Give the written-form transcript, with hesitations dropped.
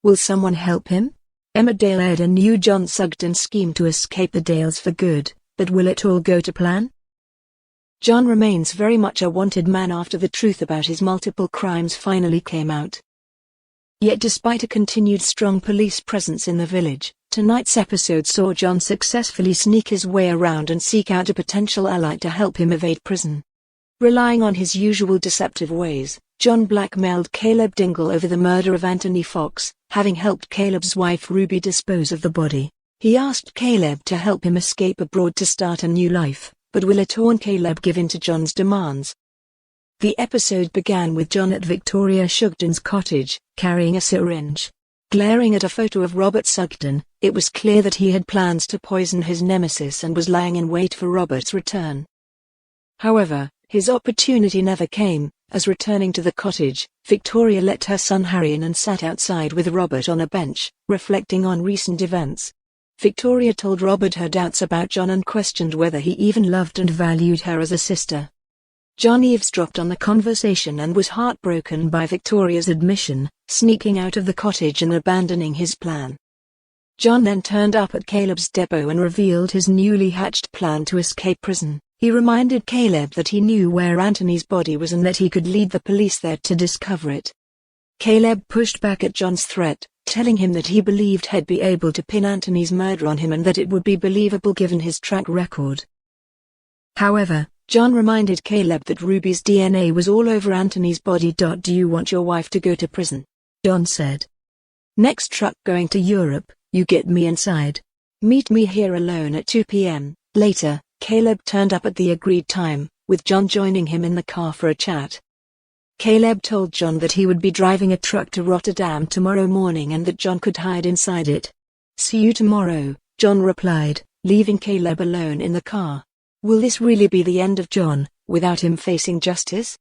Will someone help him? Emmerdale aired a new John Sugden scheme to escape the Dales for good, but will it all go to plan? John remains very much a wanted man after the truth about his multiple crimes finally came out. Yet despite a continued strong police presence in the village, tonight's episode saw John successfully sneak his way around and seek out a potential ally to help him evade prison. Relying on his usual deceptive ways, John blackmailed Caleb Dingle over the murder of Anthony Fox, having helped Caleb's wife Ruby dispose of the body. He asked Caleb to help him escape abroad to start a new life, but will it or Caleb give in to John's demands? The episode began with John at Victoria Sugden's cottage, carrying a syringe. Glaring at a photo of Robert Sugden, it was clear that he had plans to poison his nemesis and was lying in wait for Robert's return. However, his opportunity never came, as returning to the cottage, Victoria let her son Harry in and sat outside with Robert on a bench, reflecting on recent events. Victoria told Robert her doubts about John and questioned whether he even loved and valued her as a sister. John eavesdropped on the conversation and was heartbroken by Victoria's admission, sneaking out of the cottage and abandoning his plan. John then turned up at Caleb's depot and revealed his newly hatched plan to escape prison. He reminded Caleb that he knew where Anthony's body was and that he could lead the police there to discover it. Caleb pushed back at John's threat, telling him that he believed he'd be able to pin Anthony's murder on him and that it would be believable given his track record. However, John reminded Caleb that Ruby's DNA was all over Anthony's body. Do you want your wife to go to prison? John said. Next truck going to Europe, you get me inside. Meet me here alone at 2 p.m. Later, Caleb turned up at the agreed time, with John joining him in the car for a chat. Caleb told John that he would be driving a truck to Rotterdam tomorrow morning and that John could hide inside it. See you tomorrow, John replied, leaving Caleb alone in the car. Will this really be the end of John, without him facing justice?